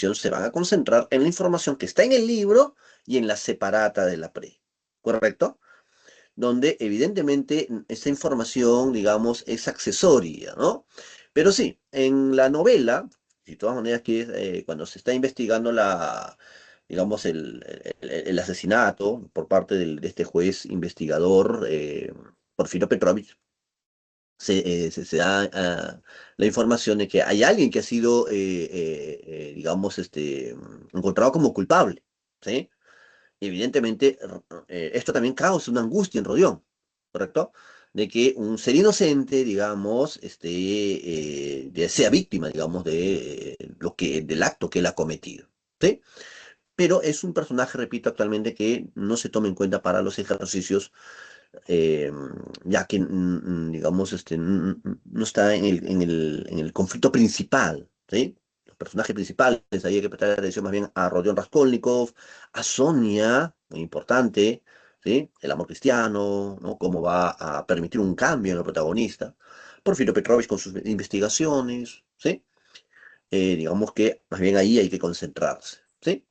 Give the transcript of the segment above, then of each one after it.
se van a concentrar en la información que está en el libro y en la separata de la pre, ¿correcto? Donde evidentemente esta información, digamos, es accesoria, ¿no? Pero sí, en la novela, de todas maneras que cuando se está investigando digamos, el asesinato por parte de este juez investigador, Porfirio Petrovich, se da la información de que hay alguien que ha sido, digamos, encontrado como culpable, ¿sí? Y evidentemente, esto también causa una angustia en Rodión, ¿correcto? De que un ser inocente, digamos, sea víctima, digamos, del acto que él ha cometido, ¿sí? Pero es un personaje, repito, actualmente que no se toma en cuenta para los ejercicios, eh, ya que, digamos, no está en el conflicto principal, ¿sí? Los personajes principales, ahí hay que prestar atención más bien a Rodion Raskolnikov, a Sonia, muy importante, ¿sí? El amor cristiano, ¿no? Cómo va a permitir un cambio en el protagonista. Porfirio Petrovich con sus investigaciones, ¿sí? Digamos que más bien ahí hay que concentrarse, ¿sí?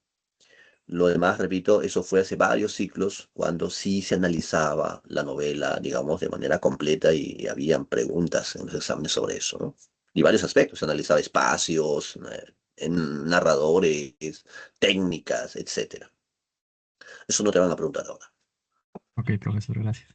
Lo demás, repito, eso fue hace varios ciclos, cuando sí se analizaba la novela, digamos, de manera completa y habían preguntas en los exámenes sobre eso, ¿no? Y varios aspectos, se analizaba espacios, narradores, técnicas, etcétera. Eso no te van a preguntar ahora. Ok, profesor, gracias.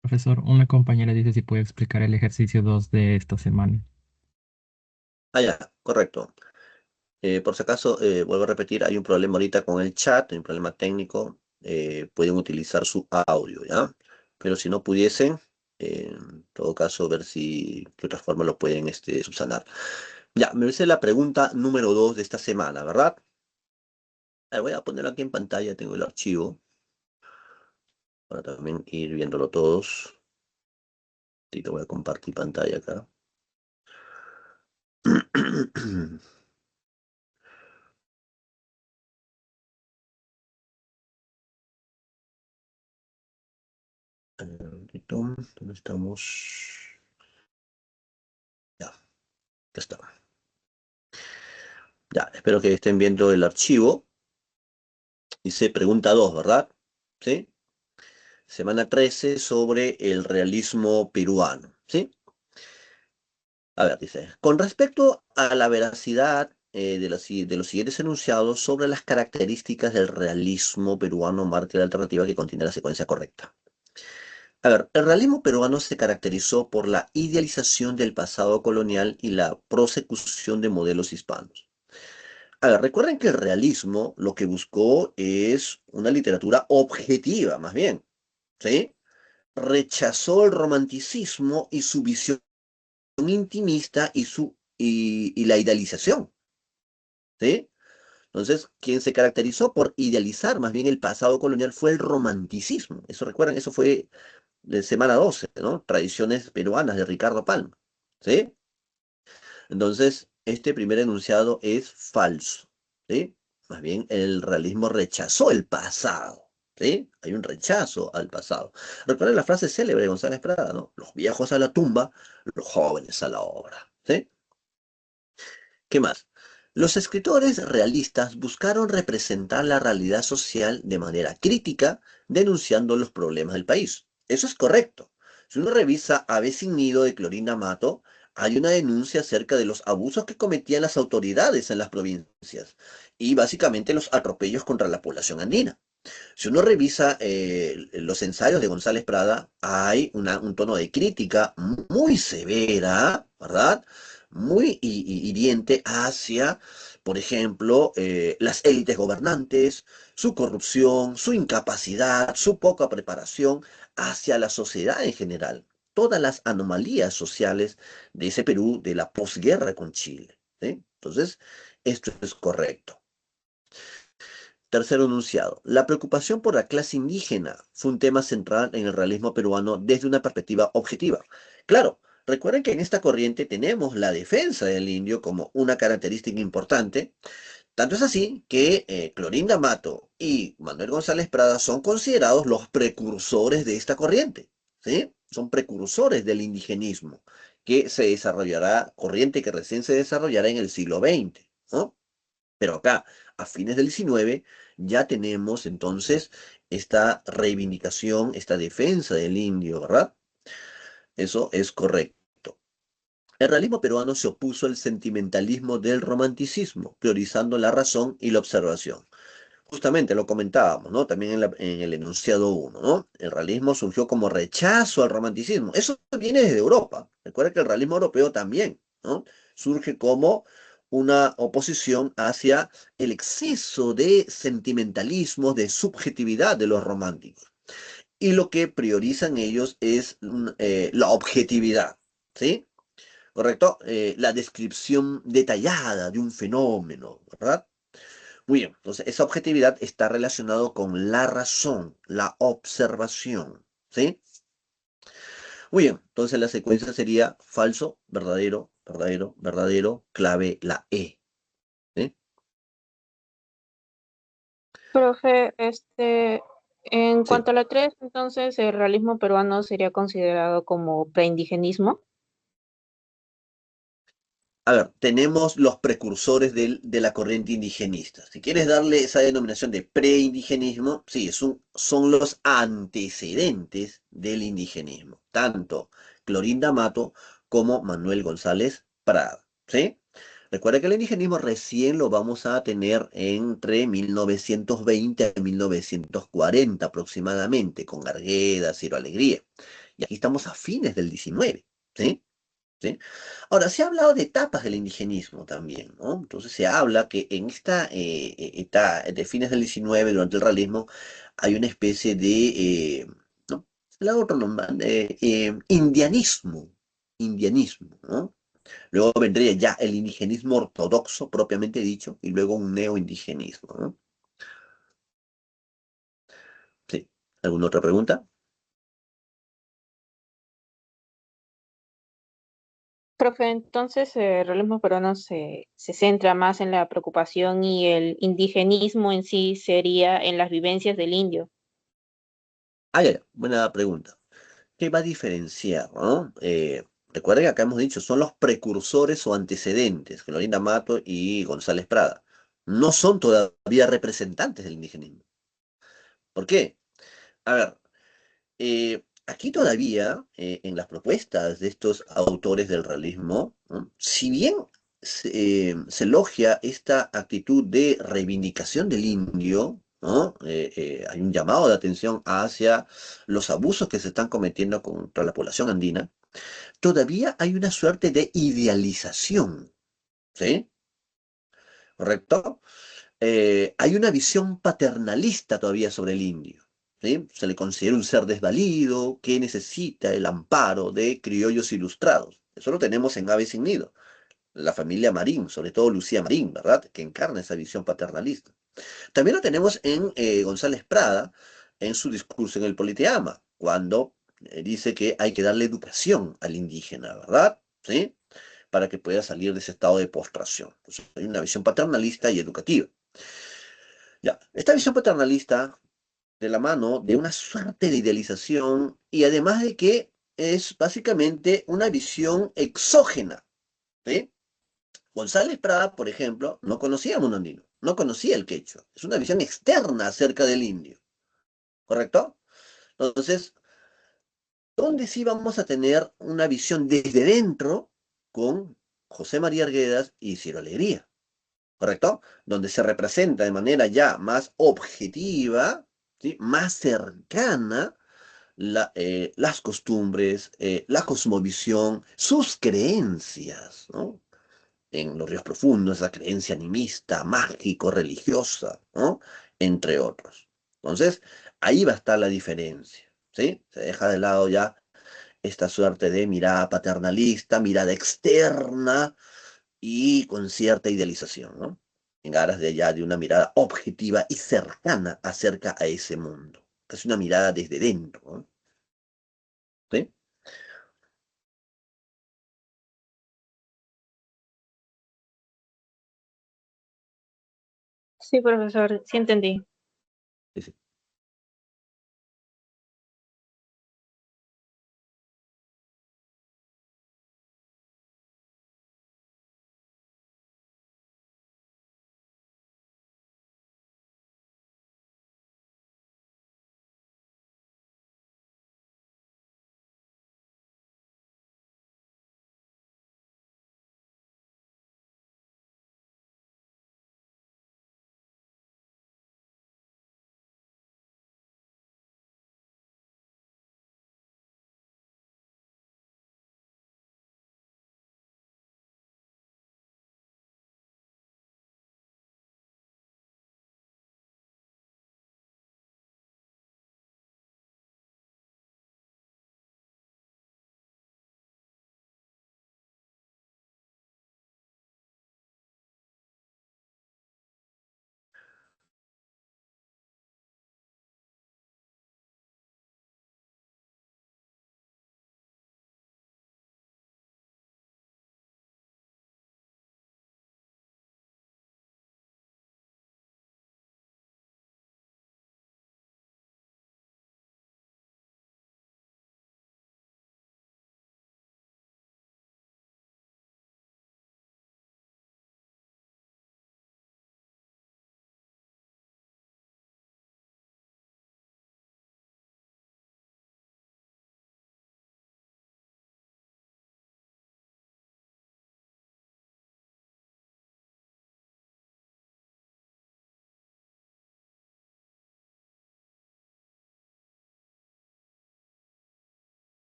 Profesor, una compañera dice si puede explicar el ejercicio 2 de esta semana. Ah, ya, correcto. Por si acaso, vuelvo a repetir, hay un problema ahorita con el chat, hay un problema técnico, pueden utilizar su audio, ¿ya? Pero si no pudiesen, en todo caso, ver si de otra forma lo pueden subsanar. Ya, me hice la pregunta número 2 de esta semana, ¿verdad? A ver, voy a ponerlo aquí en pantalla, tengo el archivo, para también ir viéndolo todos. Y te voy a compartir pantalla acá. ¿Dónde estamos? Ya, acá está. Ya, espero que estén viendo el archivo. Dice pregunta 2, ¿verdad? ¿Sí? Semana 13 sobre el realismo peruano. ¿Sí? A ver, dice, con respecto a la veracidad de los siguientes enunciados sobre las características del realismo peruano, marque la alternativa que contiene la secuencia correcta. A ver, el realismo peruano se caracterizó por la idealización del pasado colonial y la prosecución de modelos hispanos. A ver, recuerden que el realismo lo que buscó es una literatura objetiva, más bien, ¿sí? Rechazó el romanticismo y su visión intimista y la idealización, ¿sí? Entonces, quien se caracterizó por idealizar más bien el pasado colonial fue el romanticismo. Eso recuerdan, eso fue de semana 12, ¿no? Tradiciones peruanas de Ricardo Palma, ¿sí? Entonces, este primer enunciado es falso, ¿sí? Más bien, el realismo rechazó el pasado, ¿sí? Hay un rechazo al pasado. Recuerden la frase célebre de González Prada, ¿no? Los viejos a la tumba, los jóvenes a la obra, ¿sí? ¿Qué más? Los escritores realistas buscaron representar la realidad social de manera crítica, denunciando los problemas del país. Eso es correcto. Si uno revisa Ave sin nido de Clorinda Mato, hay una denuncia acerca de los abusos que cometían las autoridades en las provincias y básicamente los atropellos contra la población andina. Si uno revisa los ensayos de González Prada, hay un tono de crítica muy severa, ¿verdad? Muy hiriente hacia, por ejemplo, las élites gobernantes, su corrupción, su incapacidad, su poca preparación hacia la sociedad en general. Todas las anomalías sociales de ese Perú de la posguerra con Chile. ¿Sí? Entonces, esto es correcto. Tercer enunciado. La preocupación por la clase indígena fue un tema central en el realismo peruano desde una perspectiva objetiva. Claro, recuerden que en esta corriente tenemos la defensa del indio como una característica importante. Tanto es así que Clorinda Mato y Manuel González Prada son considerados los precursores de esta corriente. ¿Sí? Son precursores del indigenismo que se desarrollará, corriente que recién se desarrollará en el siglo XX. ¿No? Pero acá, a fines del 19, ya tenemos entonces esta reivindicación, esta defensa del indio, ¿verdad? Eso es correcto. El realismo peruano se opuso al sentimentalismo del romanticismo, priorizando la razón y la observación. Justamente lo comentábamos, ¿no? También en el enunciado uno, ¿no? El realismo surgió como rechazo al romanticismo. Eso viene desde Europa. Recuerda que el realismo europeo también, ¿no? Surge como una oposición hacia el exceso de sentimentalismo, de subjetividad de los románticos. Y lo que priorizan ellos es la objetividad, ¿sí? ¿Correcto? La descripción detallada de un fenómeno, ¿verdad? Muy bien, entonces esa objetividad está relacionado con la razón, la observación, ¿sí? Muy bien, entonces la secuencia sería falso, verdadero, verdadero, verdadero, clave la E, ¿sí? Profe, en Sí. cuanto a la 3, entonces el realismo peruano sería considerado como preindigenismo. A ver, tenemos los precursores de la corriente indigenista. Si quieres darle esa denominación de preindigenismo, sí, son los antecedentes del indigenismo, tanto Clorinda Mato como Manuel González Prada, ¿sí? Recuerda que el indigenismo recién lo vamos a tener entre 1920 a 1940 aproximadamente, con Argueda, Ciro Alegría. Y aquí estamos a fines del 19, ¿sí? ¿Sí? Ahora, se ha hablado de etapas del indigenismo también, ¿no? Entonces se habla que en esta etapa de fines del 19, durante el realismo, hay una especie de, ¿no? La otro nombre, indianismo, ¿no? Luego vendría ya el indigenismo ortodoxo, propiamente dicho, y luego un neoindigenismo, ¿no? Sí. ¿Alguna otra pregunta? Profe, entonces el realismo peruano se centra más en la preocupación y el indigenismo en sí sería en las vivencias del indio. Ah, ya, ya, buena pregunta. ¿Qué va a diferenciar, ¿no? Recuerden que acá hemos dicho, son los precursores o antecedentes, Florinda Mato y González Prada. No son todavía representantes del indigenismo. ¿Por qué? A ver, aquí todavía, en las propuestas de estos autores del realismo, ¿no? Si bien se elogia esta actitud de reivindicación del indio, ¿no? Hay un llamado de atención hacia los abusos que se están cometiendo contra la población andina, todavía hay una suerte de idealización, ¿sí? ¿Correcto? Hay una visión paternalista todavía sobre el indio, ¿sí? Se le considera un ser desvalido que necesita el amparo de criollos ilustrados. Eso lo tenemos en Ave sin Nido, la familia Marín, sobre todo Lucía Marín, ¿verdad? Que encarna esa visión paternalista. También lo tenemos en González Prada, en su discurso en el Politeama, cuando dice que hay que darle educación al indígena, ¿verdad? ¿Sí? Para que pueda salir de ese estado de postración. Entonces, hay una visión paternalista y educativa. Ya, esta visión paternalista de la mano de una suerte de idealización y además de que es básicamente una visión exógena, ¿sí? González Prada, por ejemplo, no conocía a Mundo Andino, no conocía el quechua. Es una visión externa acerca del indio, ¿correcto? Entonces, ¿dónde sí vamos a tener una visión desde dentro, con José María Arguedas y Ciro Alegría, ¿correcto? Donde se representa de manera ya más objetiva, ¿sí? Más cercana las costumbres, la cosmovisión, sus creencias, ¿no? En los ríos profundos, esa creencia animista, mágico, religiosa, ¿no? Entre otros. Entonces, ahí va a estar la diferencia, ¿sí? Se deja de lado ya esta suerte de mirada paternalista, mirada externa y con cierta idealización, ¿no? En aras de ya de una mirada objetiva y cercana acerca a ese mundo. Es una mirada desde dentro, ¿no? ¿Sí? Sí, profesor, sí entendí. Sí, sí.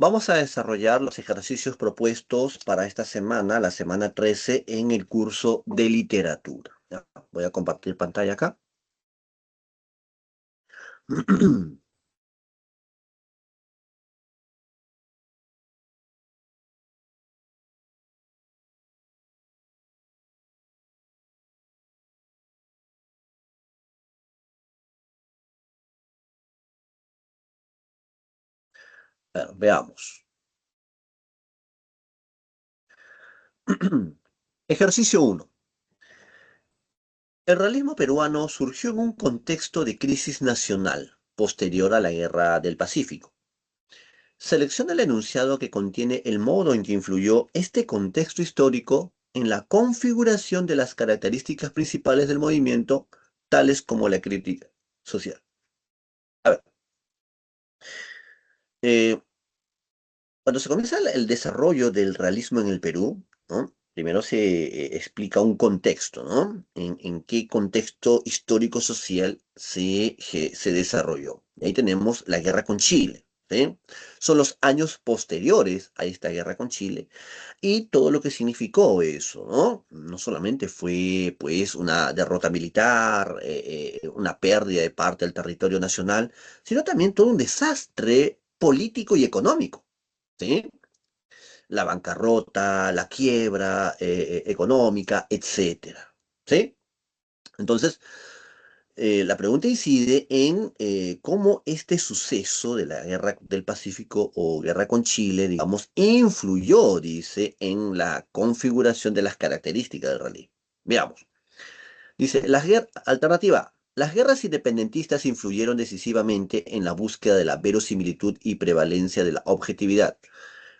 Vamos a desarrollar los ejercicios propuestos para esta semana, la semana 13, en el curso de literatura. Ya, voy a compartir pantalla acá. A ver, veamos. Ejercicio 1. El realismo peruano surgió en un contexto de crisis nacional posterior a la Guerra del Pacífico. Selecciona el enunciado que contiene el modo en que influyó este contexto histórico en la configuración de las características principales del movimiento, tales como la crítica social. A ver, eh, cuando se comienza el desarrollo del realismo en el Perú, ¿no? Primero se explica un contexto, ¿no? En qué contexto histórico-social se desarrolló. Y ahí tenemos la guerra con Chile, ¿sí? Son los años posteriores a esta guerra con Chile y todo lo que significó eso, ¿no? No solamente fue, pues, una derrota militar, una pérdida de parte del territorio nacional, sino también todo un desastre político y económico. ¿Sí? La bancarrota, la quiebra económica, etcétera. ¿Sí? Entonces, la pregunta incide en cómo este suceso de la guerra del Pacífico o guerra con Chile, digamos, influyó, dice, en la configuración de las características del realismo. Veamos. Dice, alternativa A. Las guerras independentistas influyeron decisivamente en la búsqueda de la verosimilitud y prevalencia de la objetividad.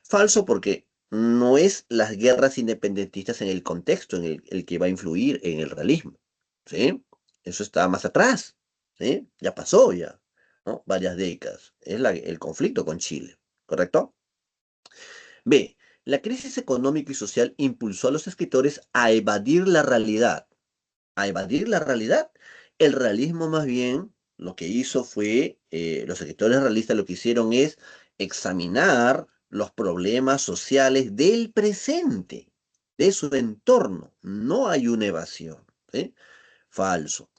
Falso porque no es las guerras independentistas en el contexto en el que va a influir en el realismo, ¿sí? Eso está más atrás, ¿sí? Ya pasó ya, ¿no? Varias décadas. Es el conflicto con Chile, ¿correcto? B. La crisis económica y social impulsó a los escritores a evadir la realidad. ¿A evadir la realidad? El realismo más bien lo que hizo fue, los escritores realistas lo que hicieron es examinar los problemas sociales del presente, de su entorno. No hay una evasión, ¿sí? Falso.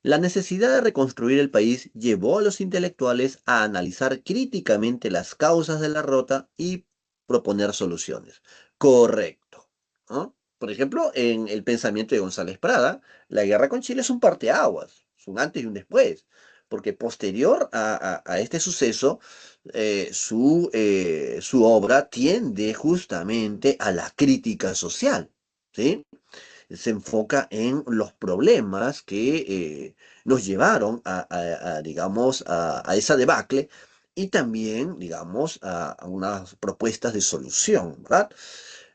La necesidad de reconstruir el país llevó a los intelectuales a analizar críticamente las causas de la derrota y proponer soluciones. Correcto, ¿no? Por ejemplo, en el pensamiento de González Prada, la guerra con Chile es un parteaguas, es un antes y un después, porque posterior a este suceso, su obra tiende justamente a la crítica social, ¿sí? Se enfoca en los problemas que nos llevaron digamos, a esa debacle y también, digamos, a unas propuestas de solución, ¿verdad?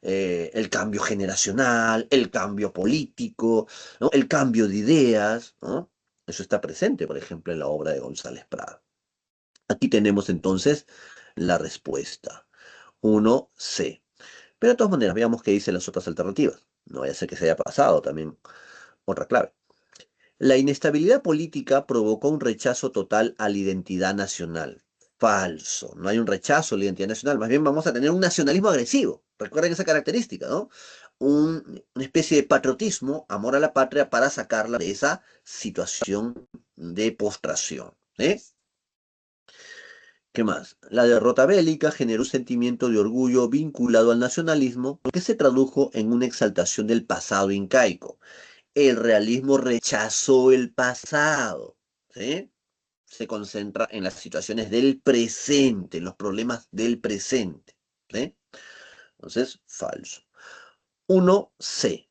El cambio generacional, el cambio político, ¿no? El cambio de ideas, ¿no? Eso está presente, por ejemplo, en la obra de González Prada. Aquí tenemos entonces la respuesta. 1C. Pero de todas maneras, veamos qué dicen las otras alternativas. No vaya a ser que se haya pasado también otra clave. La inestabilidad política provocó un rechazo total a la identidad nacional. Falso. No hay un rechazo a la identidad nacional. Más bien vamos a tener un nacionalismo agresivo. Recuerden esa característica, ¿no? Una especie de patriotismo, amor a la patria, para sacarla de esa situación de postración. ¿Qué más? La derrota bélica generó un sentimiento de orgullo vinculado al nacionalismo que se tradujo en una exaltación del pasado incaico. El realismo rechazó el pasado, ¿sí? Se concentra en las situaciones del presente, en los problemas del presente, ¿sí? Entonces, falso. 1C.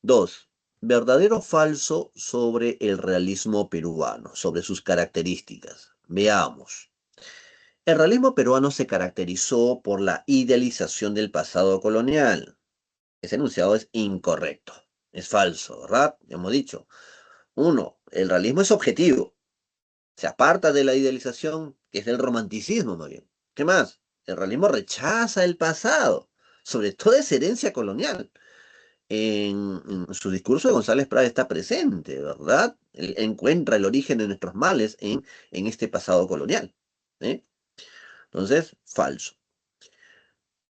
2. Verdadero o falso sobre el realismo peruano, sobre sus características. Veamos. El realismo peruano se caracterizó por la idealización del pasado colonial. Ese enunciado es incorrecto, es falso, ¿verdad? Ya hemos dicho. 1. El realismo es objetivo, se aparta de la idealización, que es del romanticismo más bien. ¿Qué más? El realismo rechaza el pasado, sobre todo esa herencia colonial. en su discurso de González Prada está presente, ¿verdad? Él encuentra el origen de nuestros males en este pasado colonial. ¿Eh? Entonces, falso.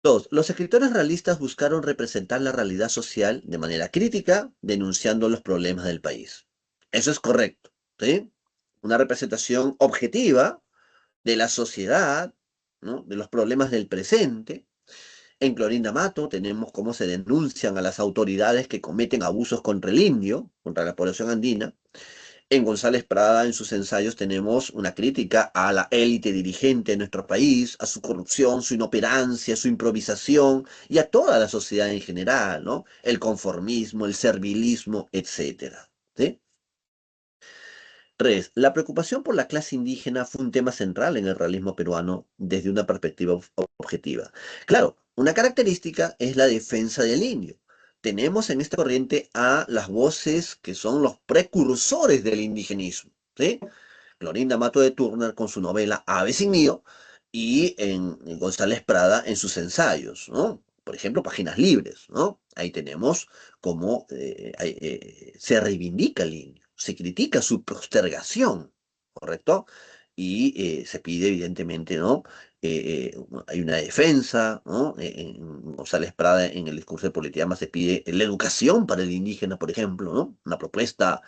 Dos, los escritores realistas buscaron representar la realidad social de manera crítica, denunciando los problemas del país. Eso es correcto, ¿sí? Una representación objetiva de la sociedad, ¿no? De los problemas del presente. En Clorinda Mato tenemos cómo se denuncian a las autoridades que cometen abusos contra el indio, contra la población andina. En González Prada, en sus ensayos, tenemos una crítica a la élite dirigente de nuestro país, a su corrupción, su inoperancia, su improvisación y a toda la sociedad en general, ¿no? El conformismo, el servilismo, etcétera. ¿Sí? 3. La preocupación por la clase indígena fue un tema central en el realismo peruano desde una perspectiva objetiva. Claro, una característica es la defensa del indio. Tenemos en esta corriente a las voces que son los precursores del indigenismo, ¿sí? Clorinda Mato de Turner con su novela Ave sin Nido y en González Prada en sus ensayos, ¿no? Por ejemplo, Páginas Libres, ¿no? Ahí tenemos cómo se reivindica el indio, se critica su postergación, ¿correcto? Y se pide, evidentemente, ¿no? Hay una defensa, ¿no? En González Prada, en el discurso de Politeama, se pide la educación para el indígena, por ejemplo, ¿no? Una propuesta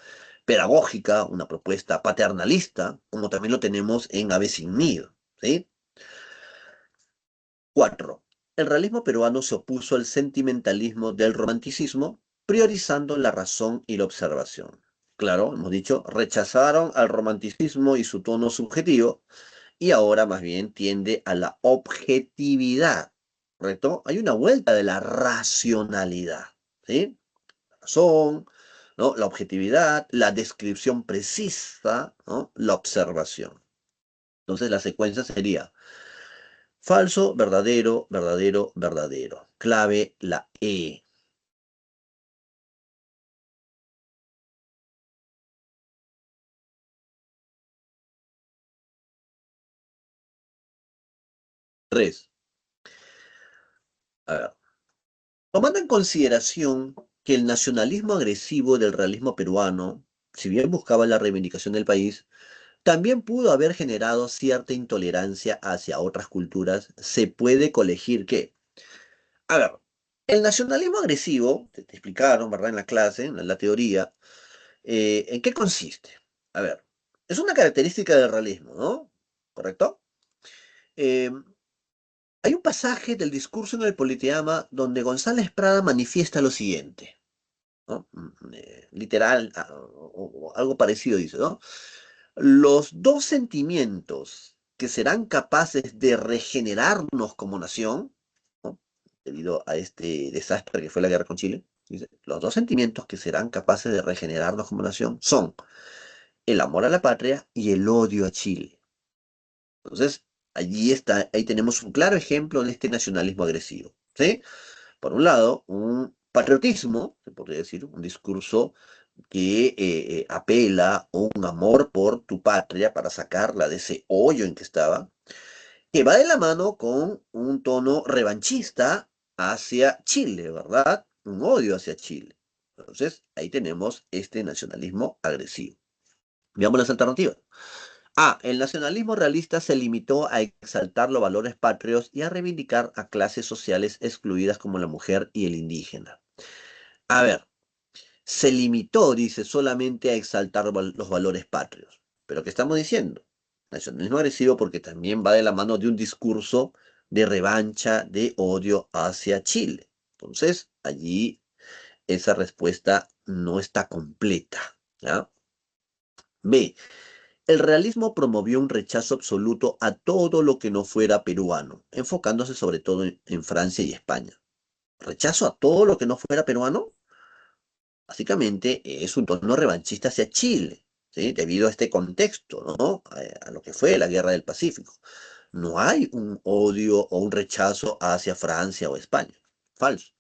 pedagógica, una propuesta paternalista, como también lo tenemos en Ave sin Nido, ¿sí? 4. El realismo peruano se opuso al sentimentalismo del romanticismo, priorizando la razón y la observación. Claro, hemos dicho, rechazaron al romanticismo y su tono subjetivo, y ahora más bien tiende a la objetividad, ¿correcto? Hay una vuelta de la racionalidad, ¿sí? La razón, ¿no? La objetividad, la descripción precisa, ¿no? La observación. Entonces la secuencia sería falso, verdadero, verdadero, verdadero. Clave la E. Tres. A ver. Tomando en consideración que el nacionalismo agresivo del realismo peruano, si bien buscaba la reivindicación del país, también pudo haber generado cierta intolerancia hacia otras culturas, se puede colegir que, a ver, el nacionalismo agresivo, te explicaron, ¿verdad? En la clase, en la teoría, ¿en qué consiste? A ver, es una característica del realismo, ¿no? ¿Correcto? Eh, Hay un pasaje del discurso en el Politeama donde González Prada manifiesta lo siguiente, ¿no? Literal, o algo parecido dice, ¿no? Los dos sentimientos que serán capaces de regenerarnos como nación, ¿no? Debido a este desastre que fue la guerra con Chile, dice, los dos sentimientos que serán capaces de regenerarnos como nación son el amor a la patria y el odio a Chile. Entonces, allí está, ahí tenemos un claro ejemplo de este nacionalismo agresivo, ¿sí? Por un lado, un patriotismo, se podría decir, un discurso que apela a un amor por tu patria para sacarla de ese hoyo en que estaba, que va de la mano con un tono revanchista hacia Chile, ¿verdad? Un odio hacia Chile. Entonces, ahí tenemos este nacionalismo agresivo. Veamos las alternativas. A. El nacionalismo realista se limitó a exaltar los valores patrios y a reivindicar a clases sociales excluidas como la mujer y el indígena. A ver, se limitó, dice, solamente a exaltar los valores patrios. ¿Pero qué estamos diciendo? Nacionalismo agresivo porque también va de la mano de un discurso de revancha, de odio hacia Chile. Entonces, allí esa respuesta no está completa. ¿Ya? B. El realismo promovió un rechazo absoluto a todo lo que no fuera peruano, enfocándose sobre todo en Francia y España. ¿Rechazo a todo lo que no fuera peruano? Básicamente es un tono revanchista hacia Chile, ¿sí? Debido a este contexto, ¿no? A lo que fue la Guerra del Pacífico. No hay un odio o un rechazo hacia Francia o España. Falso.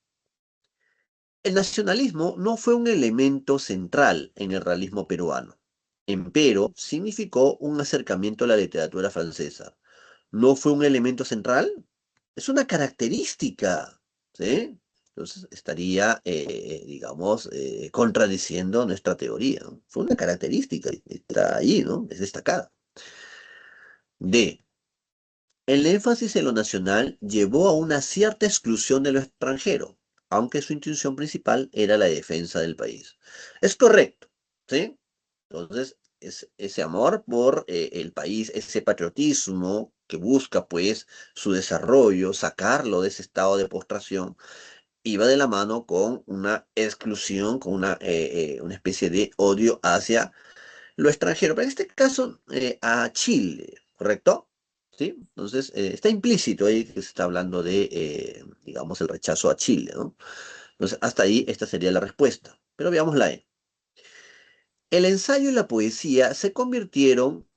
El nacionalismo no fue un elemento central en el realismo peruano. Empero, significó un acercamiento a la literatura francesa. ¿No fue un elemento central? Es una característica, ¿sí? Entonces estaría, digamos, contradiciendo nuestra teoría, ¿no? Fue una característica, está ahí, ¿no? Es destacada. D. El énfasis en lo nacional llevó a una cierta exclusión de lo extranjero, aunque su intención principal era la defensa del país. Es correcto, ¿sí? Entonces, ese amor por el país, ese patriotismo que busca, pues, su desarrollo, sacarlo de ese estado de postración, iba de la mano con una exclusión, con una especie de odio hacia lo extranjero, pero en este caso a Chile, ¿correcto? ¿Sí? Entonces, está implícito ahí que se está hablando de, digamos, el rechazo a Chile, ¿no? Entonces, hasta ahí esta sería la respuesta. Pero veamos la E. El ensayo y la poesía se convirtieron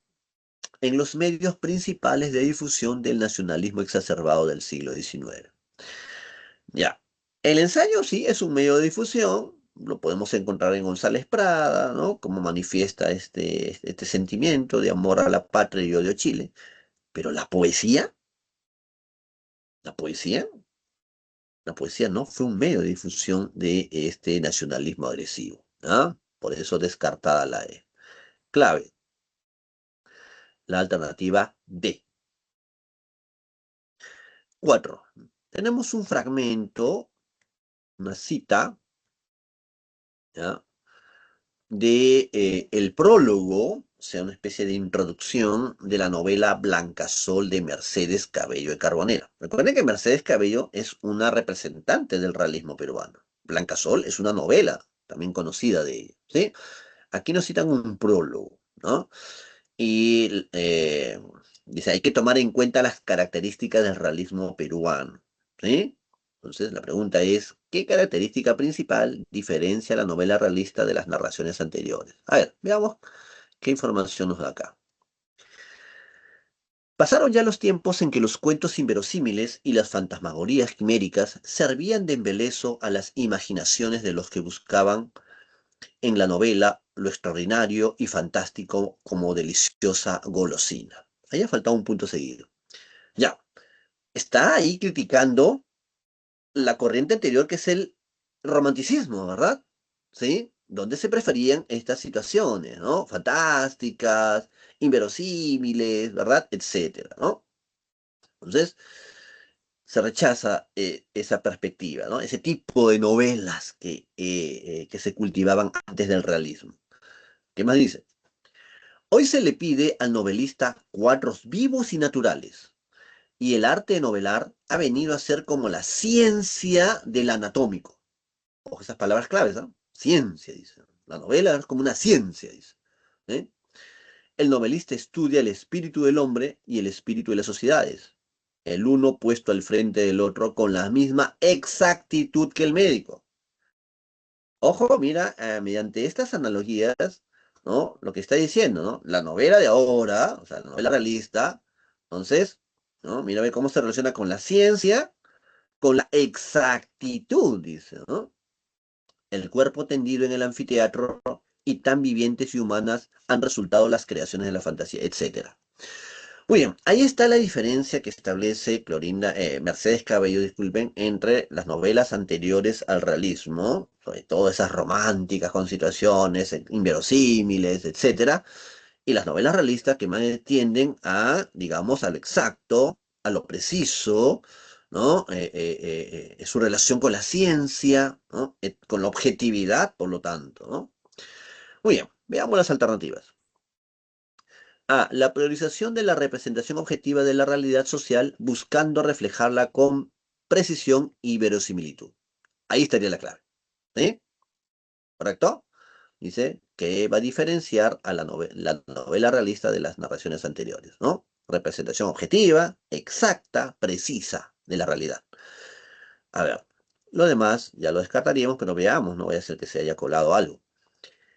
en los medios principales de difusión del nacionalismo exacerbado del siglo XIX. Ya. El ensayo sí es un medio de difusión, lo podemos encontrar en González Prada, ¿no? Como manifiesta este sentimiento de amor a la patria y odio a Chile. Pero la poesía, la poesía no fue un medio de difusión de este nacionalismo agresivo, ¿ah? Por eso descartada la E. Clave, la alternativa D. 4. Tenemos un fragmento, una cita, ¿ya? De el prólogo, o sea, una especie de introducción de la novela Blancasol de Mercedes Cabello de Carbonera. Recuerden que Mercedes Cabello es una representante del realismo peruano. Blancasol es una novela también conocida de ella, ¿sí? Aquí nos citan un prólogo, ¿no? Y dice, hay que tomar en cuenta las características del realismo peruano, ¿sí? Entonces, la pregunta es, ¿qué característica principal diferencia la novela realista de las narraciones anteriores? A ver, veamos qué información nos da acá. Pasaron ya los tiempos en que los cuentos inverosímiles y las fantasmagorías quiméricas servían de embeleso a las imaginaciones de los que buscaban en la novela lo extraordinario y fantástico como deliciosa golosina. Ahí ha faltado un punto seguido. Ya, está ahí criticando la corriente anterior que es el romanticismo, ¿verdad? ¿Sí? Donde se preferían estas situaciones, ¿no? Fantásticas, inverosímiles, ¿verdad? Etcétera, ¿no? Entonces, se rechaza esa perspectiva, ¿no? Ese tipo de novelas que se cultivaban antes del realismo. ¿Qué más dice? Hoy se le pide al novelista cuadros vivos y naturales, y el arte de novelar ha venido a ser como la ciencia del anatómico. Ojo, esas palabras claves, ¿no? Ciencia, dice. La novela es como una ciencia, dice. ¿Eh? El novelista estudia el espíritu del hombre y el espíritu de las sociedades, el uno puesto al frente del otro con la misma exactitud que el médico. Ojo, mira, mediante estas analogías, ¿no? Lo que está diciendo, ¿no? La novela de ahora, o sea, la novela realista, entonces, ¿no? Mira, ve cómo se relaciona con la ciencia, con la exactitud, dice, ¿no? El cuerpo tendido en el anfiteatro y tan vivientes y humanas han resultado las creaciones de la fantasía, etcétera. Muy bien, ahí está la diferencia que establece Mercedes Cabello, disculpen, entre las novelas anteriores al realismo, sobre todo esas románticas con situaciones inverosímiles, etcétera, y las novelas realistas que más tienden a, digamos, al exacto, a lo preciso, ¿no? Su relación con la ciencia, ¿no? Con la objetividad, por lo tanto, ¿no? Muy bien, veamos las alternativas. A. La priorización de la representación objetiva de la realidad social buscando reflejarla con precisión y verosimilitud. Ahí estaría la clave. ¿Sí? ¿Correcto? Dice que va a diferenciar a la novela realista de las narraciones anteriores, ¿no? Representación objetiva, exacta, precisa de la realidad. A ver, lo demás ya lo descartaríamos, pero veamos, no vaya a ser que se haya colado algo.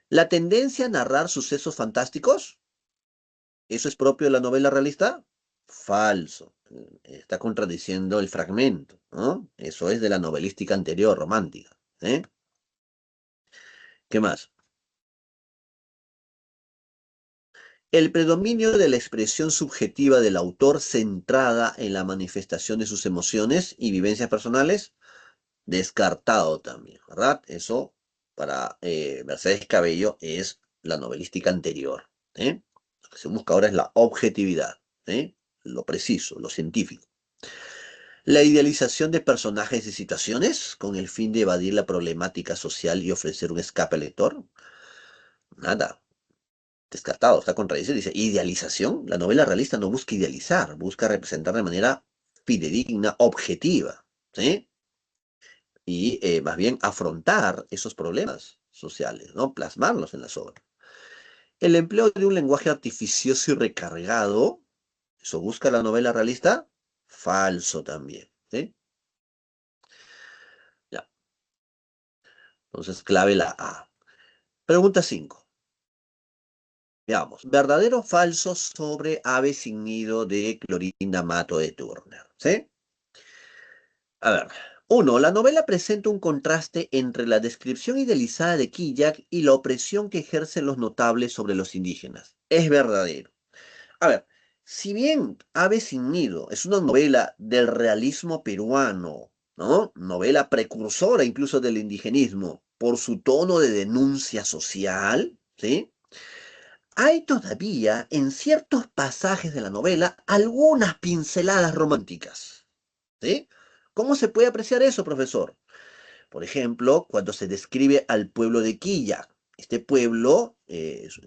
La tendencia a narrar sucesos fantásticos, ¿eso es propio de la novela realista? Falso. Está contradiciendo el fragmento, ¿no? Eso es de la novelística anterior, romántica. ¿Eh? ¿Qué más? El predominio de la expresión subjetiva del autor centrada en la manifestación de sus emociones y vivencias personales. Descartado también, ¿verdad? Eso para Mercedes Cabello es la novelística anterior. Lo que se busca ahora es la objetividad, lo preciso, lo científico. La idealización de personajes y situaciones con el fin de evadir la problemática social y ofrecer un escape al lector. Nada, descartado, está contradicido. Dice, idealización. La novela realista no busca idealizar, busca representar de manera fidedigna, objetiva, ¿sí? Y más bien afrontar esos problemas sociales, ¿no? Plasmarlos en las obras. El empleo de un lenguaje artificioso y recargado, ¿eso busca la novela realista? Falso también, ¿sí? Ya. Entonces, clave la A. Pregunta 5. Veamos. ¿Verdadero o falso sobre Ave sin nido de Clorinda Mato de Turner? ¿Sí? A ver. 1. La novela presenta un contraste entre la descripción idealizada de Quillac y la opresión que ejercen los notables sobre los indígenas. Es verdadero. A ver, si bien Ave sin nido es una novela del realismo peruano, ¿no? Novela precursora incluso del indigenismo, por su tono de denuncia social, ¿sí? Hay todavía en ciertos pasajes de la novela algunas pinceladas románticas, ¿sí? ¿Cómo se puede apreciar eso, profesor? Por ejemplo, cuando se describe al pueblo de Quilla. Este pueblo es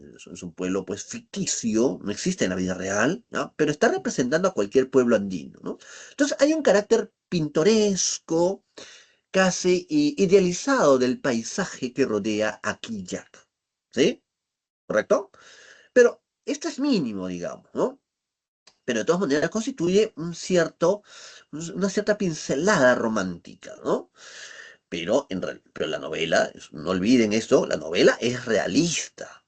un pueblo pues ficticio, no existe en la vida real, ¿no? Pero está representando a cualquier pueblo andino, ¿no? Entonces hay un carácter pintoresco, casi idealizado del paisaje que rodea a Quillac, ¿sí? ¿Correcto? Pero esto es mínimo, digamos, ¿no? Pero de todas maneras constituye una cierta pincelada romántica, ¿no? Pero la novela, no olviden esto, la novela es realista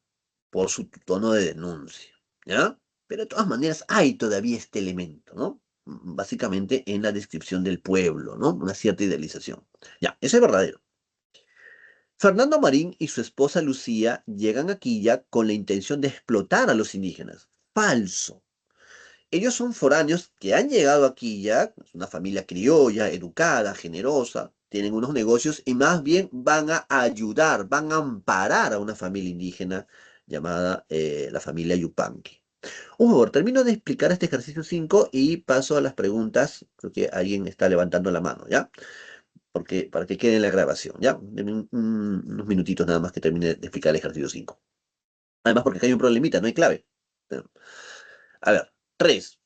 por su tono de denuncia, ¿ya? Pero de todas maneras hay todavía este elemento, ¿no? Básicamente en la descripción del pueblo, ¿no? Una cierta idealización. Ya, eso es verdadero. Fernando Marín y su esposa Lucía llegan aquí ya con la intención de explotar a los indígenas. Falso. Ellos son foráneos que han llegado aquí ya, es una familia criolla, educada, generosa, tienen unos negocios y más bien van a ayudar, van a amparar a una familia indígena llamada la familia Yupanqui. Un favor, termino de explicar este ejercicio 5 y paso a las preguntas. Creo que alguien está levantando la mano, ¿ya? Porque, para que quede en la grabación, ¿ya? Denme unos minutitos nada más que termine de explicar el ejercicio 5. Además, porque acá hay un problemita, no hay clave. A ver, 3.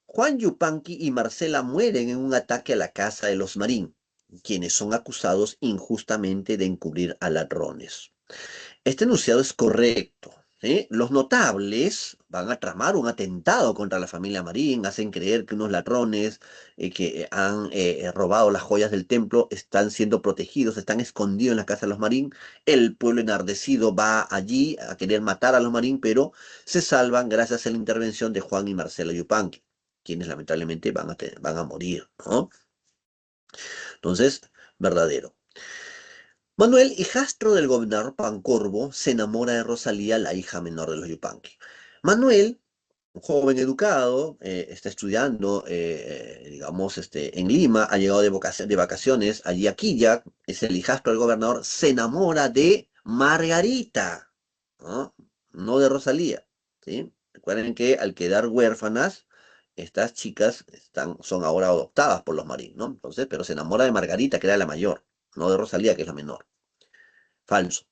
Juan Yupanqui y Marcela mueren en un ataque a la casa de los Marín, quienes son acusados injustamente de encubrir a ladrones. Este enunciado es correcto, ¿sí? Los notables van a tramar un atentado contra la familia Marín, hacen creer que unos ladrones que han robado las joyas del templo están siendo protegidos, están escondidos en la casa de los Marín. El pueblo enardecido va allí a querer matar a los Marín, pero se salvan gracias a la intervención de Juan y Marcela Yupanqui, quienes lamentablemente van a morir, ¿no? Entonces, verdadero. Manuel, hijastro del gobernador Pancorbo, se enamora de Rosalía, la hija menor de los Yupanqui. Manuel, un joven educado, está estudiando, digamos, en Lima, ha llegado de vacaciones allí a Quilla, es el hijastro del gobernador, se enamora de Margarita, ¿no? No de Rosalía, ¿sí? Recuerden que al quedar huérfanas, estas chicas son ahora adoptadas por los Marín, ¿no? Entonces, pero se enamora de Margarita, que era la mayor, no de Rosalía, que es la menor. Falso.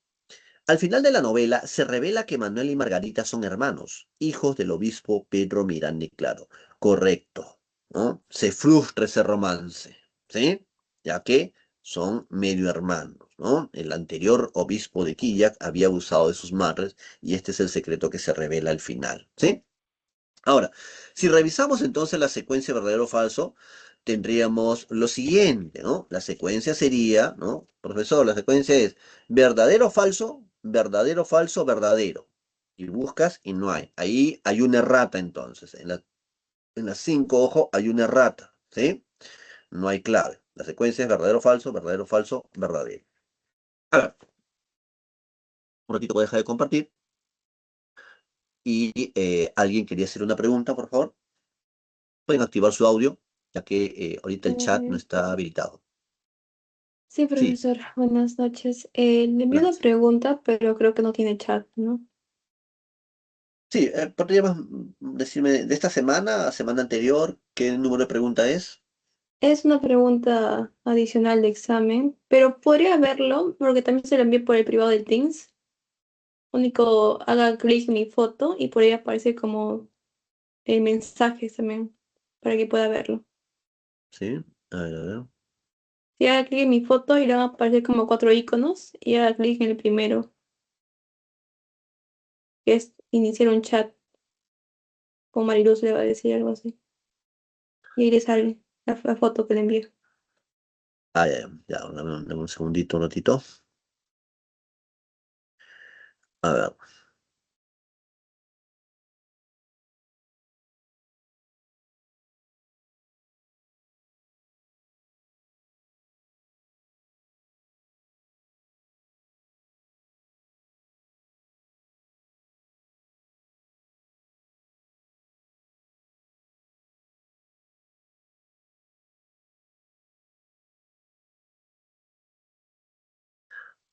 Al final de la novela se revela que Manuel y Margarita son hermanos, hijos del obispo Pedro Miranda y Claro. Correcto, ¿no? Se frustra ese romance, ¿sí? Ya que son medio hermanos, ¿no? El anterior obispo de Quillac había abusado de sus madres y este es el secreto que se revela al final, ¿sí? Ahora, si revisamos entonces la secuencia verdadero o falso, tendríamos lo siguiente, ¿no? La secuencia sería, ¿no? Profesor, la secuencia es verdadero o falso, verdadero, falso, verdadero. Y buscas y no hay. Ahí hay una errata entonces. En las 5, ojo, hay una errata, ¿sí? No hay clave. La secuencia es verdadero, falso, verdadero, falso, verdadero. A ver, un ratito voy a dejar de compartir. Y alguien quería hacer una pregunta, por favor. Pueden activar su audio, ya que ahorita el chat no Mm, está habilitado. Sí, Sí, profesor, buenas noches. Le envío una gracias. pregunta, pero creo que no tiene chat, ¿no? Sí, ¿podrías decirme de esta semana, semana anterior, qué número de pregunta es? Es una pregunta adicional de examen, pero podría verlo porque también se lo envié por el privado de Teams. Único, haga clic en mi foto y por ahí aparece como el mensaje también para que pueda verlo. Sí, a ver. Si haga clic en mi foto y le van a aparecer como cuatro iconos y haga clic en el primero, que es iniciar un chat con Mariluz, le va a decir algo así. Y ahí le sale la foto que le envié. Ya, dame un segundito, un ratito. A ver,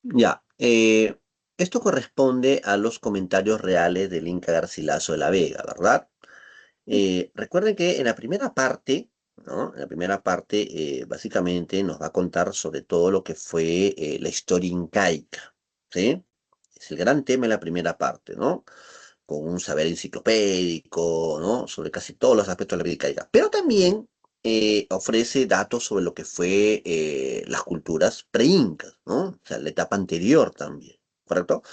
ya. Esto corresponde a los comentarios reales del Inca Garcilaso de la Vega, ¿verdad? Recuerden que en la primera parte, ¿no? En la primera parte, básicamente nos va a contar sobre todo lo que fue la historia incaica, ¿sí? Es el gran tema en la primera parte, ¿no? Con un saber enciclopédico, ¿no? Sobre casi todos los aspectos de la vida incaica. Pero también ofrece datos sobre lo que fue las culturas pre-incas, ¿no? O sea, la etapa anterior también, ¿correcto?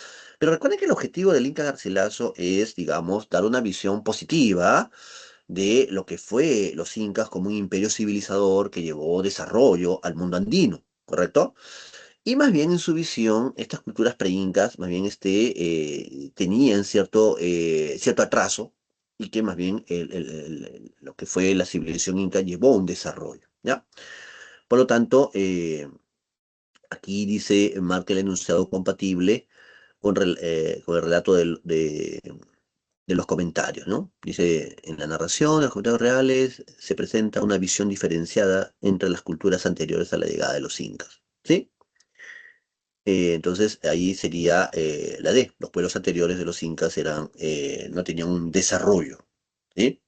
Pero recuerden que el objetivo del Inca Garcilaso es, digamos, dar una visión positiva de lo que fue los incas como un imperio civilizador que llevó desarrollo al mundo andino, ¿correcto? Y más bien en su visión, estas culturas pre-incas más bien tenían cierto atraso y que más bien lo que fue la civilización inca llevó a un desarrollo, ¿ya? Por lo tanto, aquí dice, marca el enunciado compatible con el relato de los comentarios, ¿no? Dice, en la narración de los comentarios reales se presenta una visión diferenciada entre las culturas anteriores a la llegada de los incas, ¿sí? Entonces ahí sería la D. Los pueblos anteriores de los incas no tenían un desarrollo, ¿sí?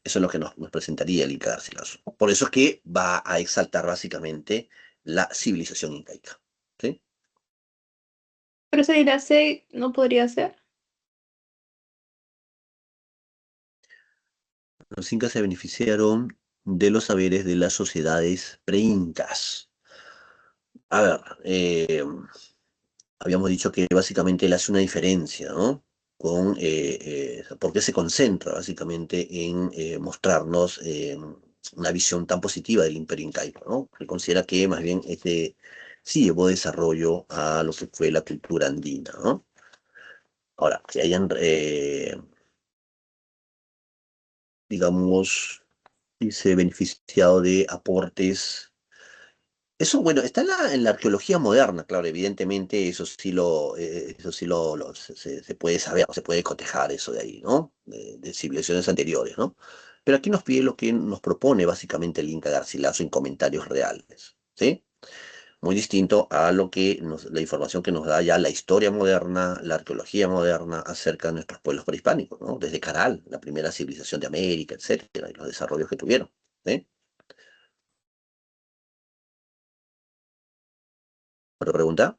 Eso es lo que nos presentaría el Inca Garcilaso. Por eso es que va a exaltar básicamente la civilización incaica, ¿sí? Pero si la C no podría ser. Los incas se beneficiaron de los saberes de las sociedades pre-incas. A ver, habíamos dicho que básicamente él hace una diferencia, ¿no? Porque se concentra básicamente en mostrarnos una visión tan positiva del Imperio Incaico, ¿no? Él considera que más bien sí llevó desarrollo a lo que fue la cultura andina, ¿no? Ahora, que hayan, digamos, se beneficiado de aportes. Eso, bueno, está en la arqueología moderna, claro, evidentemente eso sí se puede saber, se puede cotejar eso de ahí, ¿no? De civilizaciones anteriores, ¿no? Pero aquí nos pide lo que nos propone básicamente el Inca Garcilaso en comentarios reales, ¿sí? Muy distinto a la información que nos da ya la historia moderna, la arqueología moderna acerca de nuestros pueblos prehispánicos, ¿no? Desde Caral, la primera civilización de América, etcétera, y los desarrollos que tuvieron, ¿sí? ¿Otra pregunta?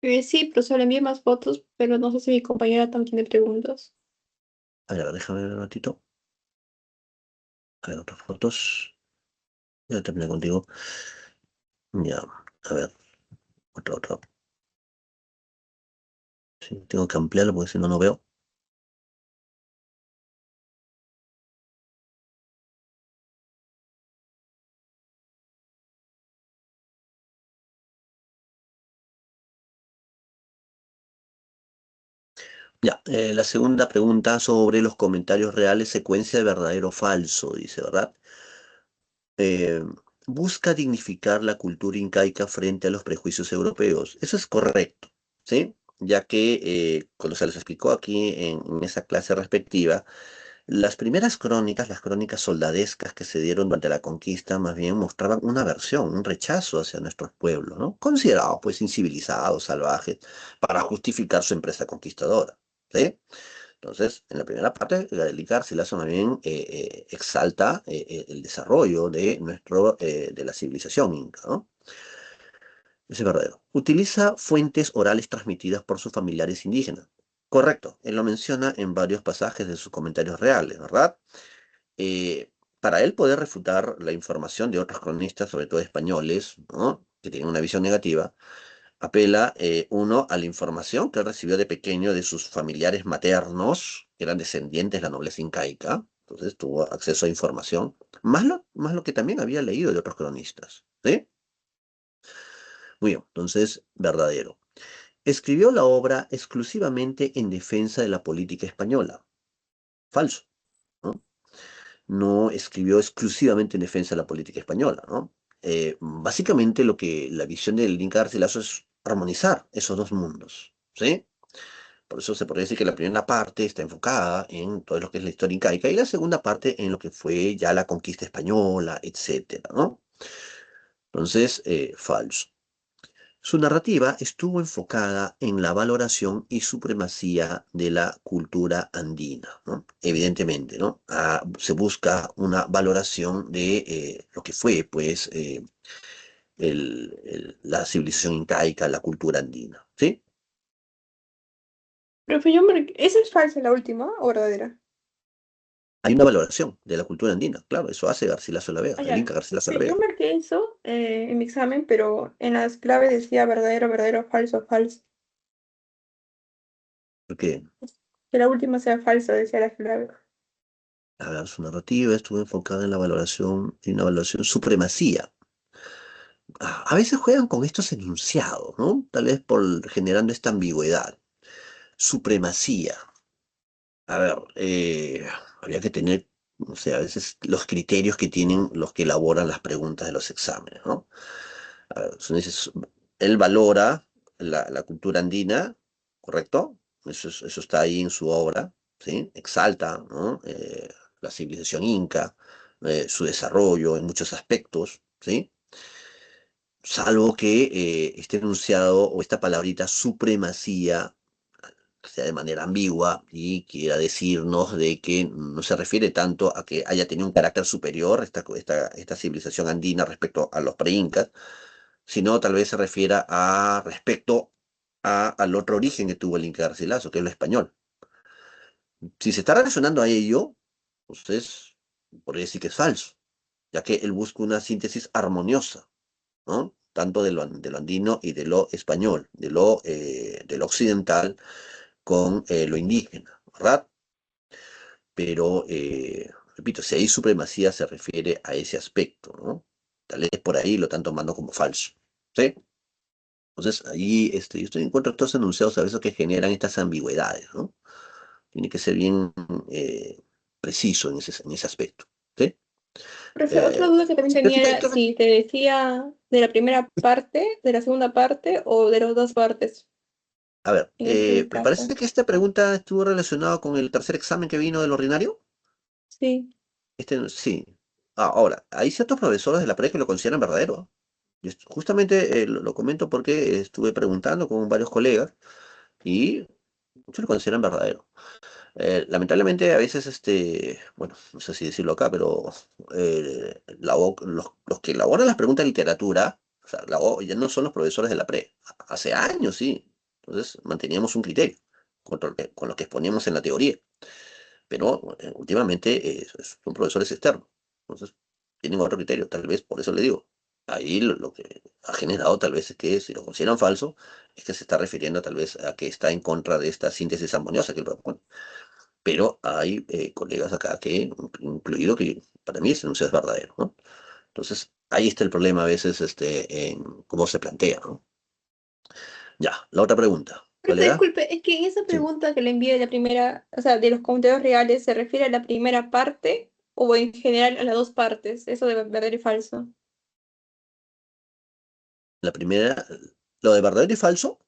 Sí, pero se le envié más fotos, pero no sé si mi compañera también tiene preguntas. A ver, déjame ver un ratito. A ver, otras fotos. Ya terminé contigo. Ya, a ver, otra. Sí, tengo que ampliarlo porque si no, no veo. Ya, la segunda pregunta sobre los comentarios reales, secuencia de verdadero o falso, dice, ¿verdad? Eh, busca dignificar la cultura incaica frente a los prejuicios europeos. Eso es correcto, ¿sí? Ya que, cuando se les explicó aquí en esa clase respectiva, Las primeras crónicas, las crónicas soldadescas que se dieron durante la conquista, más bien mostraban una aversión, un rechazo hacia nuestros pueblos, ¿no? Considerados pues incivilizados, salvajes, para justificar su empresa conquistadora, ¿sí? Entonces, en la primera parte, Gabriel Garcilaso más bien exalta el desarrollo de la civilización inca, ¿no? Ese es verdadero. Utiliza fuentes orales transmitidas por sus familiares indígenas. Correcto, él lo menciona en varios pasajes de sus comentarios reales, ¿verdad? Para él poder refutar la información de otros cronistas, sobre todo españoles, ¿no? Que tienen una visión negativa, apela uno a la información que él recibió de pequeño de sus familiares maternos, que eran descendientes de la nobleza incaica, entonces tuvo acceso a información, más lo que también había leído de otros cronistas, ¿sí? Muy bien, entonces, verdadero. Escribió la obra exclusivamente en defensa de la política española. Falso, ¿no? No escribió exclusivamente en defensa de la política española, ¿no? Básicamente lo que la visión del Inca Garcilaso es armonizar esos dos mundos, ¿sí? Por eso se podría decir que la primera parte está enfocada en todo lo que es la historia incaica y la segunda parte en lo que fue ya la conquista española, etcétera, ¿no? Entonces, falso. Su narrativa estuvo enfocada en la valoración y supremacía de la cultura andina, ¿no? Evidentemente, ¿no? Se busca una valoración de lo que fue, pues, la civilización incaica, la cultura andina, ¿sí? Profe, ¿esa es falsa la última o verdadera? Hay una valoración de la cultura andina, claro, eso hace Garcilaso de la Vega, Ah, el ya. Inca Garcilaso de la Yo Vega. marqué eso en mi examen, pero en las claves decía verdadero, verdadero, falso, falso. Porque, Que la última sea falsa, decía la clave. a ver, su narrativa estuvo enfocada en la valoración, en una valoración supremacía. A veces juegan con estos enunciados, ¿no? Tal vez por generando esta ambigüedad. Supremacía. A ver, habría que tener, no sé, a veces los criterios que tienen los que elaboran las preguntas de los exámenes, ¿no? A ver, él valora la cultura andina, ¿correcto? Eso está ahí en su obra, ¿sí? Exalta, ¿no? La civilización inca, su desarrollo en muchos aspectos, ¿sí? Salvo que esté enunciado o esta palabrita supremacía sea de manera ambigua y quiera decirnos de que no se refiere tanto a que haya tenido un carácter superior esta civilización andina respecto a los pre-incas, sino tal vez se refiera a respecto al otro origen que tuvo el Inca Garcilaso, que es lo español. Si se está relacionando a ello, entonces podría decir que es falso, ya que él busca una síntesis armoniosa, ¿no? Tanto de lo andino y de lo español, de lo occidental con lo indígena, ¿verdad? Pero, repito, si hay supremacía se refiere a ese aspecto, ¿no? Tal vez por ahí lo están tomando como falso, ¿sí? Entonces, ahí yo estoy en contra de estos enunciados a veces que generan estas ambigüedades, ¿no? Tiene que ser bien preciso en ese aspecto, ¿sí? Profe, otra Eh, duda que también tenía era Específicamente, si te decía de la primera parte, de la segunda parte o de las dos partes, a ver, en este me caso. parece que esta pregunta estuvo relacionada con el tercer examen que vino del ordinario. Sí. Sí. Ahora, hay ciertos profesores de la pre que lo consideran verdadero. Justamente lo comento porque estuve preguntando con varios colegas y muchos lo consideran verdadero. Lamentablemente, a veces, bueno, no sé si decirlo acá, pero los que elaboran las preguntas de literatura, o sea, ya no son los profesores de la pre. Hace años, sí. Entonces, manteníamos un criterio con lo que exponíamos en la teoría, pero últimamente son profesores externos, entonces tienen otro criterio, tal vez por eso le digo. Ahí lo que ha generado tal vez es que si lo consideran falso, es que se está refiriendo tal vez a que está en contra de esta síntesis armoniosa que él propone. Pero hay colegas acá que, incluido que para mí ese enunciado es verdadero, ¿no? Entonces, ahí está el problema a veces en cómo se plantea, ¿no? Ya, la otra pregunta, ¿cuál Profe, era? disculpe, es que en esa Sí, pregunta que le envié de la primera, o sea, de los comentarios reales, ¿se refiere a la primera parte o en general a las dos partes? Eso de verdadero y falso. la primera, lo de verdadero y falso.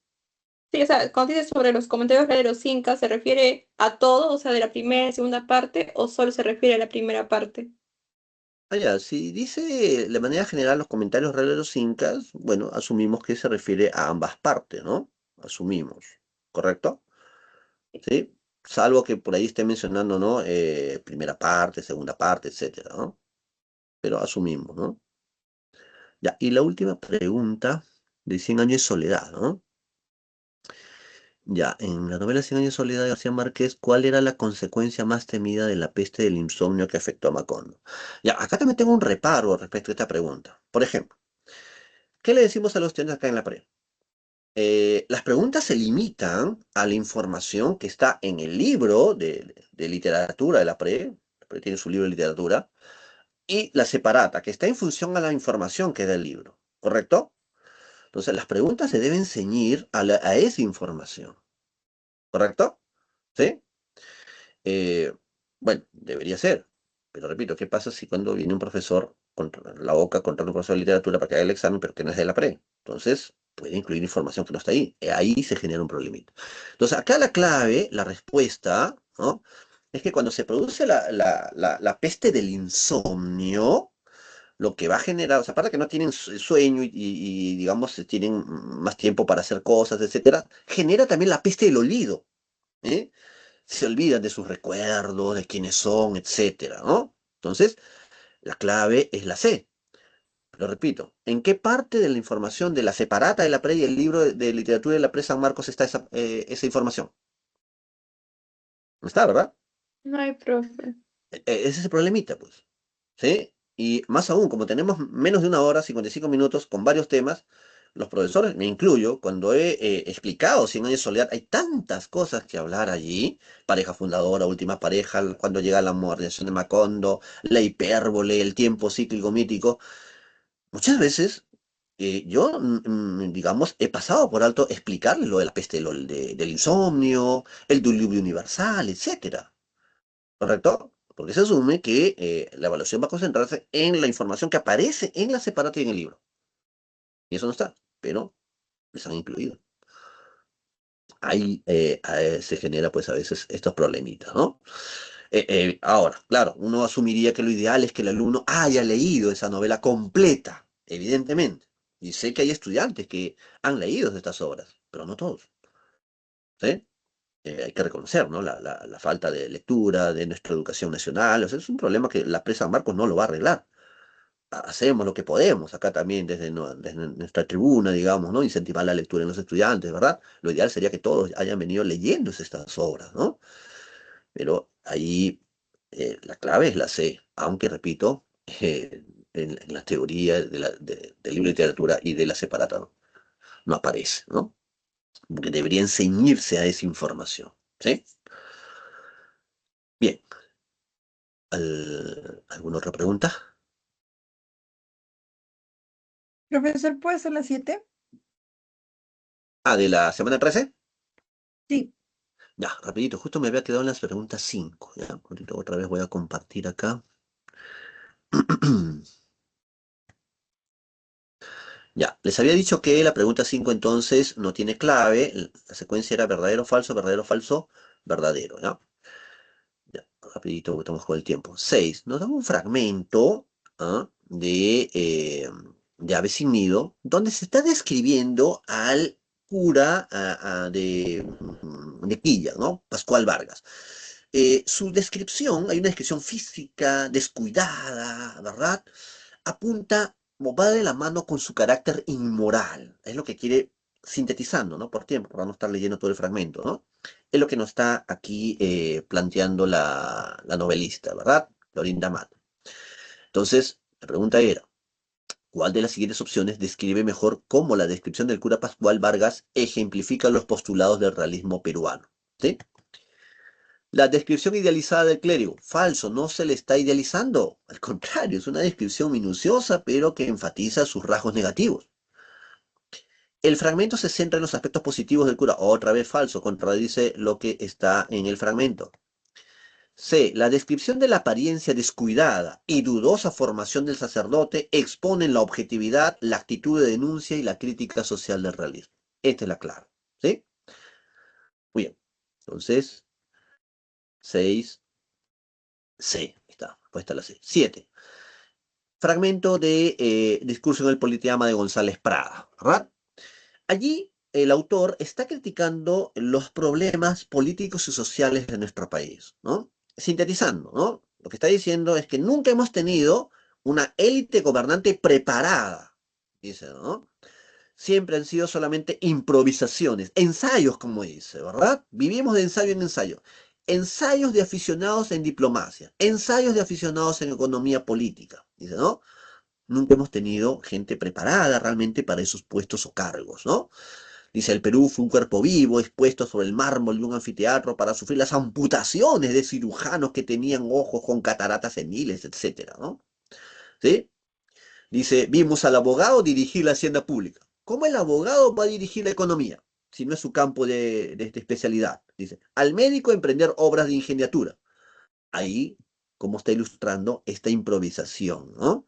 Sí, o sea, cuando dices sobre los comentarios de los incas, ¿se refiere a todo, o sea, de la primera y segunda parte, o solo se refiere a la primera parte? Ya, si dice de manera general los comentarios reales de los incas, bueno, asumimos que se refiere a ambas partes, ¿no? Asumimos, ¿correcto? ¿Sí? Salvo que por ahí esté mencionando, ¿no? Primera parte, segunda parte, etcétera, ¿no? Pero asumimos, ¿no? Ya, y la última pregunta de Cien años de soledad, ¿no? Ya, en la novela Cien años de soledad de García Márquez, ¿cuál era la consecuencia más temida de la peste del insomnio que afectó a Macondo? Ya, acá también tengo un reparo respecto a esta pregunta. Por ejemplo, ¿qué le decimos a los estudiantes acá en la pre? Las preguntas se limitan a la información que está en el libro de literatura de la pre tiene su libro de literatura, y la separata, que está en función a la información que da el libro, ¿correcto? Entonces, las preguntas se deben ceñir a esa información, ¿correcto? ¿Sí? Eh, bueno, debería ser. Pero repito, ¿qué pasa si cuando viene un profesor con la boca contra un profesor de literatura para que haga el examen, pero que no es de la pre? Entonces, puede incluir información que no está ahí. Ahí se genera un problemita. Entonces, acá la clave, la respuesta, ¿no? Es que cuando se produce la peste del insomnio, lo que va a generar, o sea, aparte que no tienen sueño digamos, tienen más tiempo para hacer cosas, etcétera, genera también la peste del olvido, ¿eh? Se olvidan de sus recuerdos, de quiénes son, etcétera, ¿no? Entonces, la clave es la C. Lo repito, ¿en qué parte de la información de la separata de la PRE y el libro de literatura de la PRE San Marcos está esa información? No está, ¿verdad? No hay profe. Ese es el problemita, pues. ¿Sí? Y más aún, como tenemos menos de una hora, 55 minutos, con varios temas, los profesores, me incluyo, cuando he explicado Cien años de soledad, hay tantas cosas que hablar allí, pareja fundadora, última pareja, cuando llega la modernización de Macondo, la hipérbole, el tiempo cíclico mítico, muchas veces yo, digamos, he pasado por alto explicarles lo de la peste del insomnio, el diluvio universal, etcétera. ¿Correcto? Porque se asume que la evaluación va a concentrarse en la información que aparece en la separata y en el libro. Y eso no está, pero les han incluido. Ahí se genera pues a veces estos problemitas, ¿no? Ahora, claro, uno asumiría que lo ideal es que el alumno haya leído esa novela completa, evidentemente. Y sé que hay estudiantes que han leído estas obras, pero no todos, ¿sí? Hay que reconocer, ¿no? La falta de lectura de nuestra educación nacional. O sea, es un problema que la presa Marcos no lo va a arreglar. Hacemos lo que podemos acá también desde, desde nuestra tribuna, digamos, ¿no? Incentivar la lectura en los estudiantes, ¿verdad? Lo ideal sería que todos hayan venido leyendo estas obras, ¿no? Pero ahí la clave es la C, aunque repito, en la teoría del libro de literatura y de la separata no aparece, ¿no? Porque deberían ceñirse a esa información, ¿sí? Bien, ¿alguna otra pregunta? Profesor, ¿puede ser las 7? Ah, ¿de la semana 13? Sí. Ya, rapidito, justo me había quedado en las preguntas 5. Ya, ahorita otra vez voy a compartir acá. Ya, les había dicho que la pregunta 5 entonces no tiene clave. La secuencia era verdadero, falso, verdadero. ¿Ya? Ya, rapidito, porque estamos con el tiempo. 6. Nos da un fragmento, ¿ah? De Ave sin nido, donde se está describiendo al cura de Quilla, ¿no? Pascual Vargas. Su descripción, hay una descripción física descuidada, ¿verdad? Apunta o va de la mano con su carácter inmoral. Es lo que quiere sintetizando, ¿no? Por tiempo, para no estar leyendo todo el fragmento, ¿no? Es lo que nos está aquí planteando la novelista, ¿verdad? Lorinda Matt. Entonces, la pregunta era, ¿cuál de las siguientes opciones describe mejor cómo la descripción del cura Pascual Vargas ejemplifica los postulados del realismo peruano? ¿Sí? La descripción idealizada del clérigo. Falso, no se le está idealizando. Al contrario, es una descripción minuciosa, pero que enfatiza sus rasgos negativos. El fragmento se centra en los aspectos positivos del cura. Otra vez falso, contradice lo que está en el fragmento. C. La descripción de la apariencia descuidada y dudosa formación del sacerdote exponen la objetividad, la actitud de denuncia y la crítica social del realismo. Esta es la clave. ¿Sí? Entonces, 6, C. Ahí está, puesta la C. 7. Fragmento de Discurso en el Politeama de González Prada, ¿verdad? Allí el autor está criticando los problemas políticos y sociales de nuestro país, ¿no? Sintetizando, ¿no? Lo que está diciendo es que nunca hemos tenido una élite gobernante preparada, dice, ¿no? Siempre han sido solamente improvisaciones, ensayos, como dice, ¿verdad? Vivimos de ensayo en ensayo. Ensayos de aficionados en diplomacia, ensayos de aficionados en economía política, dice, ¿no? Nunca hemos tenido gente preparada realmente para esos puestos o cargos, ¿no? Dice, el Perú fue un cuerpo vivo expuesto sobre el mármol de un anfiteatro para sufrir las amputaciones de cirujanos que tenían ojos con cataratas seniles, etcétera, ¿no? ¿Sí? Dice, vimos al abogado dirigir la hacienda pública. ¿Cómo el abogado va a dirigir la economía? Si no es su campo de especialidad. Dice, al médico emprender obras de ingeniatura. Ahí, como está ilustrando esta improvisación, ¿no?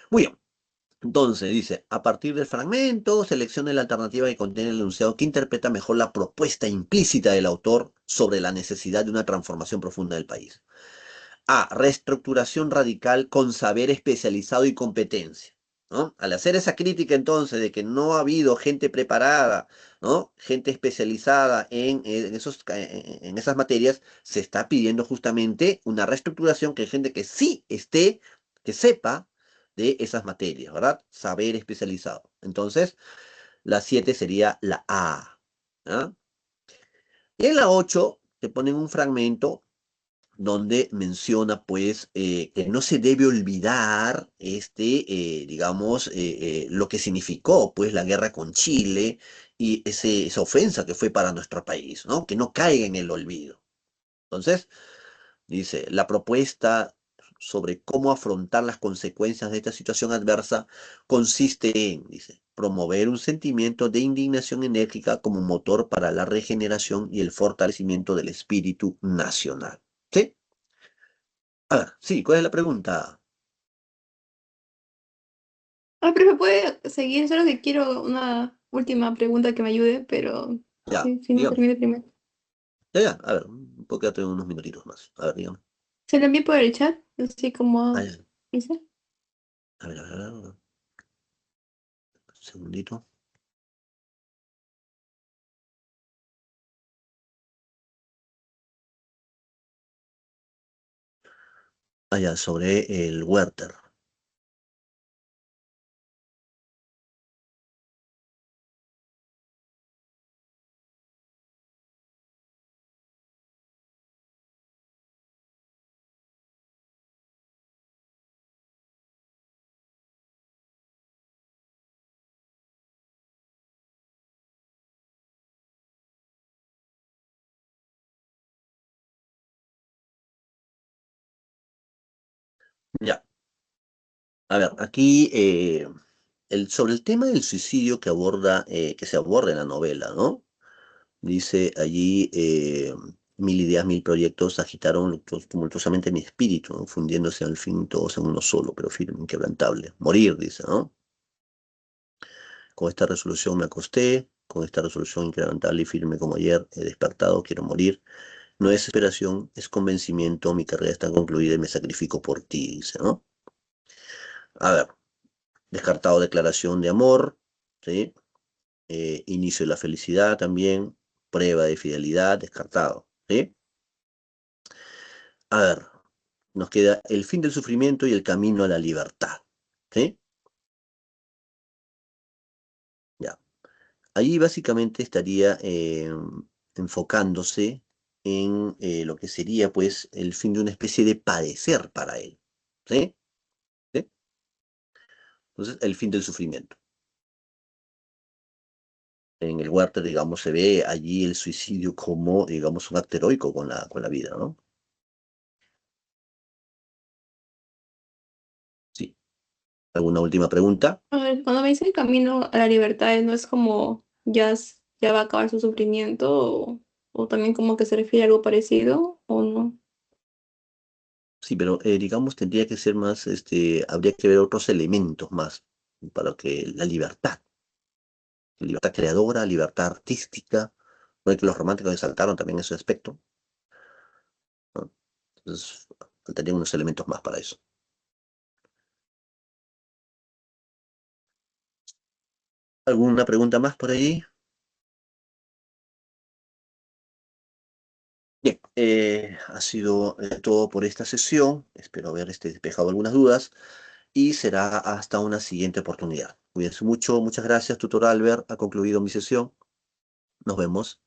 Muy bien. Entonces, dice, a partir del fragmento, seleccione la alternativa que contiene el enunciado que interpreta mejor la propuesta implícita del autor sobre la necesidad de una transformación profunda del país. A. Reestructuración radical con saber especializado y competencia, ¿no? Al hacer esa crítica entonces de que no ha habido gente preparada, ¿no? Gente especializada en esas materias, se está pidiendo justamente una reestructuración que hay gente que sí esté, que sepa de esas materias, ¿verdad? Saber especializado. Entonces, la 7 sería la A, ¿ah? Y en la 8 te ponen un fragmento donde menciona pues que no se debe olvidar digamos, lo que significó pues la guerra con Chile y esa ofensa que fue para nuestro país, ¿no? Que no caiga en el olvido. Entonces, dice, la propuesta sobre cómo afrontar las consecuencias de esta situación adversa consiste en, dice, promover un sentimiento de indignación enérgica como motor para la regeneración y el fortalecimiento del espíritu nacional. ¿Sí? A ver, sí, ¿cuál es la pregunta? Ah, pero puede seguir, solo que quiero una última pregunta que me ayude, pero Ya, si no dígame. termine primero. Ya, a ver, puedo quedarte unos minutitos más. A ver, dígame. Se lo envié por el chat, así Ah, como ya. dice. A ver, un segundito. Ah, ya, sobre el Werther. Ya, a ver, aquí sobre el tema del suicidio que se aborda en la novela, ¿no? Dice allí, mil ideas, mil proyectos agitaron tumultuosamente mi espíritu, ¿no? Fundiéndose al fin todos en uno solo, pero firme, inquebrantable. Morir, dice, ¿no? Con esta resolución me acosté, con esta resolución inquebrantable y firme como ayer, he despertado, quiero morir. No es desesperación, es convencimiento, mi carrera está concluida y me sacrifico por ti, dice, ¿no? A ver, descartado declaración de amor, ¿sí? Inicio de la felicidad también, prueba de fidelidad, descartado, ¿sí? A ver, nos queda el fin del sufrimiento y el camino a la libertad, ¿sí? Ya. Ahí básicamente estaría enfocándose en lo que sería pues el fin de una especie de padecer para él, ¿sí? ¿Sí? Entonces, el fin del sufrimiento. En el Werther, digamos, se ve allí el suicidio como, digamos, un acto heroico con la vida, ¿no? Sí. ¿Alguna última pregunta? A ver, cuando me dice el camino a la libertad, ¿no es como ya va a acabar su sufrimiento o también como que se refiere a algo parecido o no? Sí, pero digamos, tendría que ser más, habría que ver otros elementos más para que la libertad creadora, libertad artística, No, que los románticos exaltaron también ese aspecto, ¿no? Entonces, faltarían unos elementos más para eso. ¿Alguna pregunta más por ahí? Bien, ha sido todo por esta sesión. Espero haber despejado algunas dudas y será hasta una siguiente oportunidad. Cuídense mucho. Muchas gracias, tutor Albert. Ha concluido mi sesión. Nos vemos.